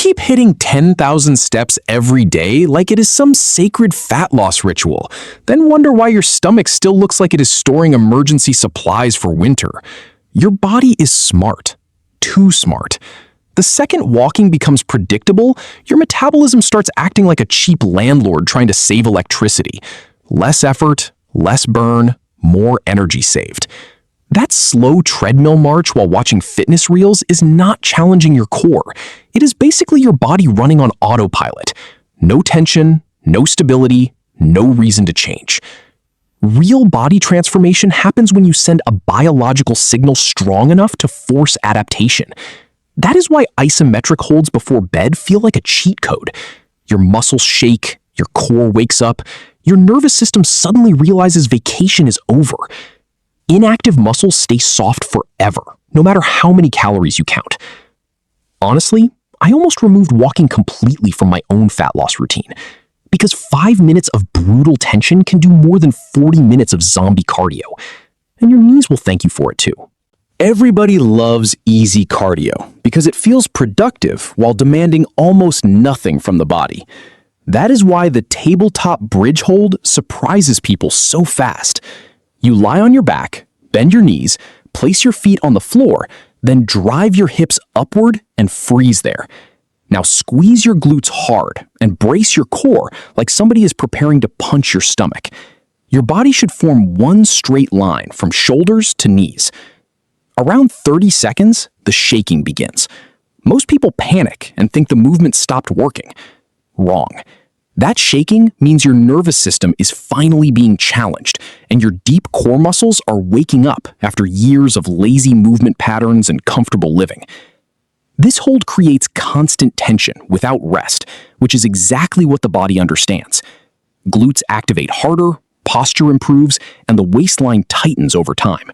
keep hitting 10,000 steps every day like it is some sacred fat loss ritual, then wonder why your stomach still looks like it is storing emergency supplies for winter. Your body is smart. Too smart. The second walking becomes predictable, your metabolism starts acting like a cheap landlord trying to save electricity. Less effort, less burn, more energy saved. That slow treadmill march while watching fitness reels is not challenging your core. It is basically your body running on autopilot. No tension, no stability, no reason to change. Real body transformation happens when you send a biological signal strong enough to force adaptation. That is why isometric holds before bed feel like a cheat code. Your muscles shake, your core wakes up, your nervous system suddenly realizes vacation is over. Inactive muscles stay soft forever, no matter how many calories you count. Honestly, I almost removed walking completely from my own fat loss routine, because 5 minutes of brutal tension can do more than 40 minutes of zombie cardio, and your knees will thank you for it too. Everybody loves easy cardio because it feels productive while demanding almost nothing from the body. That is why the tabletop bridge hold surprises people so fast. You lie on your back, bend your knees, place your feet on the floor, then drive your hips upward and freeze there. Now squeeze your glutes hard and brace your core like somebody is preparing to punch your stomach. Your body should form one straight line from shoulders to knees. Around 30 seconds, the shaking begins. Most people panic and think the movement stopped working. Wrong. That shaking means your nervous system is finally being challenged, and your deep core muscles are waking up after years of lazy movement patterns and comfortable living. This hold creates constant tension without rest, which is exactly what the body understands. Glutes activate harder, posture improves, and the waistline tightens over time.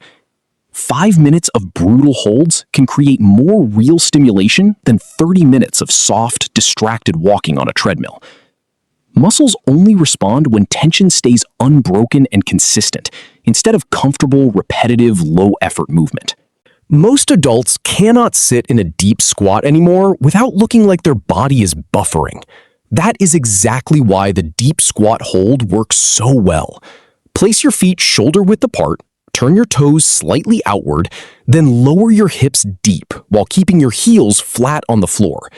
5 minutes of brutal holds can create more real stimulation than 30 minutes of soft, distracted walking on a treadmill. Muscles only respond when tension stays unbroken and consistent, instead of comfortable, repetitive, low-effort movement. Most adults cannot sit in a deep squat anymore without looking like their body is buffering. That is exactly why the deep squat hold works so well. Place your feet shoulder-width apart, turn your toes slightly outward, then lower your hips deep while keeping your heels flat on the floor.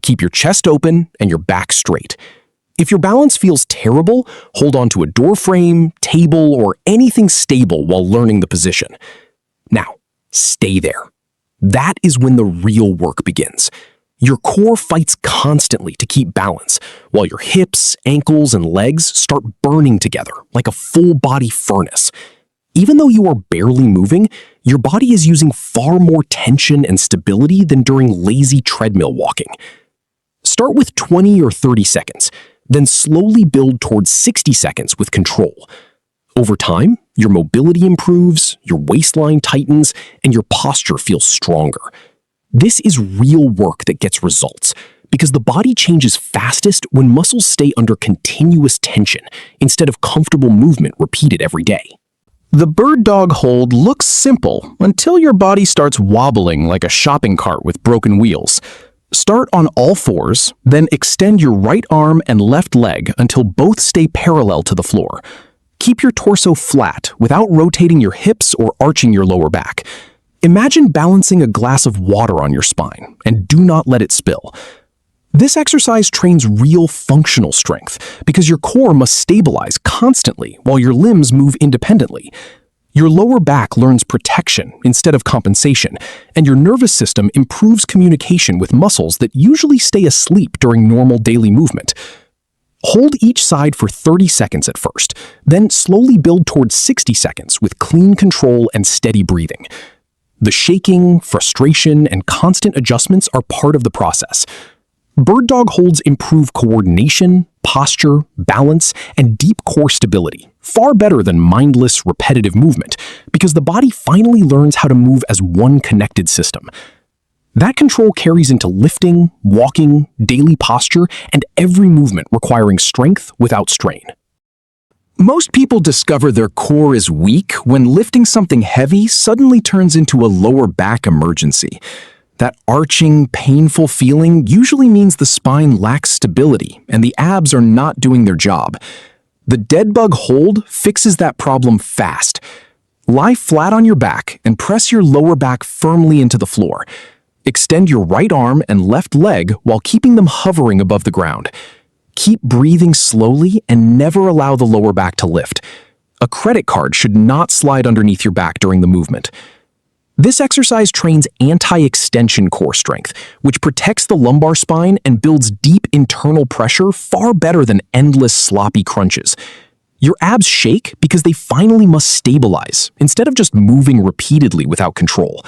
Keep your chest open and your back straight. If your balance feels terrible, hold on to a door frame, table, or anything stable while learning the position. Now, stay there. That is when the real work begins. Your core fights constantly to keep balance, while your hips, ankles, and legs start burning together like a full-body furnace. Even though you are barely moving, your body is using far more tension and stability than during lazy treadmill walking. Start with 20 or 30 seconds, then slowly build towards 60 seconds with control. Over time, your mobility improves, your waistline tightens, and your posture feels stronger. This is real work that gets results, because the body changes fastest when muscles stay under continuous tension instead of comfortable movement repeated every day. The bird dog hold looks simple until your body starts wobbling like a shopping cart with broken wheels. Start on all fours, then extend your right arm and left leg until both stay parallel to the floor. Keep your torso flat without rotating your hips or arching your lower back. Imagine balancing a glass of water on your spine, and do not let it spill. This exercise trains real functional strength because your core must stabilize constantly while your limbs move independently. Your lower back learns protection instead of compensation, and your nervous system improves communication with muscles that usually stay asleep during normal daily movement. Hold each side for 30 seconds at first, then slowly build towards 60 seconds with clean control and steady breathing. The shaking, frustration, and constant adjustments are part of the process. Bird dog holds improve coordination, posture, balance, and deep core stability, far better than mindless, repetitive movement, because the body finally learns how to move as one connected system. That control carries into lifting, walking, daily posture, and every movement requiring strength without strain. Most people discover their core is weak when lifting something heavy suddenly turns into a lower back emergency. That arching, painful feeling usually means the spine lacks stability and the abs are not doing their job. The dead bug hold fixes that problem fast. Lie flat on your back and press your lower back firmly into the floor. Extend your right arm and left leg while keeping them hovering above the ground. Keep breathing slowly and never allow the lower back to lift. A credit card should not slide underneath your back during the movement. This exercise trains anti-extension core strength, which protects the lumbar spine and builds deep internal pressure far better than endless sloppy crunches. Your abs shake because they finally must stabilize, instead of just moving repeatedly without control.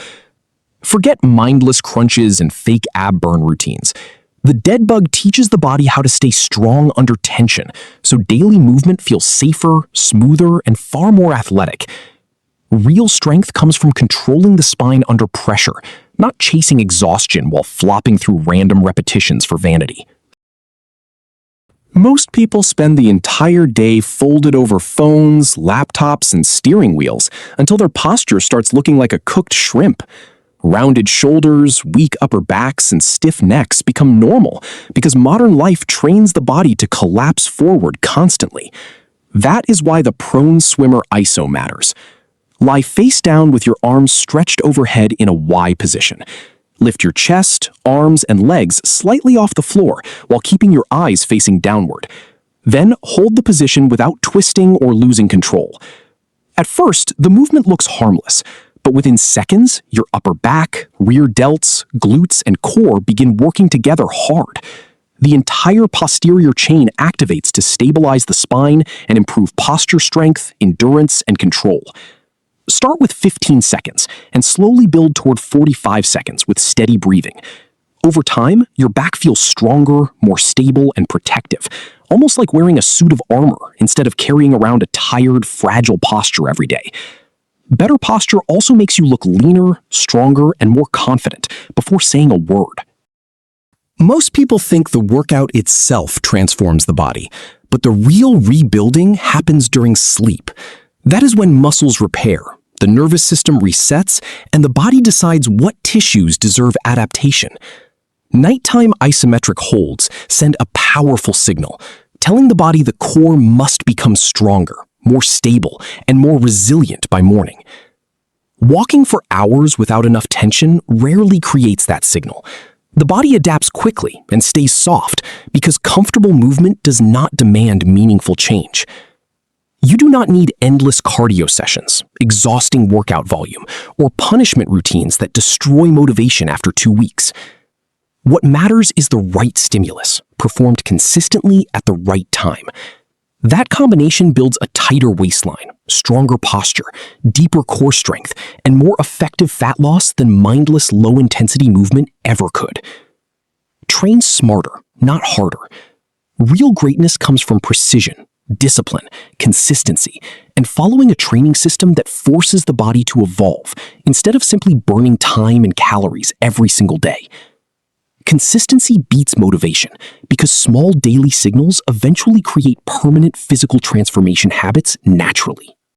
Forget mindless crunches and fake ab burn routines. The dead bug teaches the body how to stay strong under tension, so daily movement feels safer, smoother, and far more athletic. Real strength comes from controlling the spine under pressure, not chasing exhaustion while flopping through random repetitions for vanity. Most people spend the entire day folded over phones, laptops, and steering wheels until their posture starts looking like a cooked shrimp. Rounded shoulders, weak upper backs, and stiff necks become normal because modern life trains the body to collapse forward constantly. That is why the prone swimmer ISO matters. Lie face down with your arms stretched overhead in a Y position. Lift your chest, arms, and legs slightly off the floor while keeping your eyes facing downward. Then hold the position without twisting or losing control. At first, the movement looks harmless, but within seconds, your upper back, rear delts, glutes, and core begin working together hard. The entire posterior chain activates to stabilize the spine and improve posture strength, endurance, and control. Start with 15 seconds and slowly build toward 45 seconds with steady breathing. Over time, your back feels stronger, more stable, and protective, almost like wearing a suit of armor instead of carrying around a tired, fragile posture every day. Better posture also makes you look leaner, stronger, and more confident before saying a word. Most people think the workout itself transforms the body, but the real rebuilding happens during sleep. That is when muscles repair, the nervous system resets, and the body decides what tissues deserve adaptation. Nighttime isometric holds send a powerful signal, telling the body the core must become stronger, more stable, and more resilient by morning. Walking for hours without enough tension rarely creates that signal. The body adapts quickly and stays soft because comfortable movement does not demand meaningful change. You do not need endless cardio sessions, exhausting workout volume, or punishment routines that destroy motivation after 2 weeks. What matters is the right stimulus, performed consistently at the right time. That combination builds a tighter waistline, stronger posture, deeper core strength, and more effective fat loss than mindless low-intensity movement ever could. Train smarter, not harder. Real greatness comes from precision, discipline, consistency, and following a training system that forces the body to evolve instead of simply burning time and calories every single day. Consistency beats motivation because small daily signals eventually create permanent physical transformation habits naturally.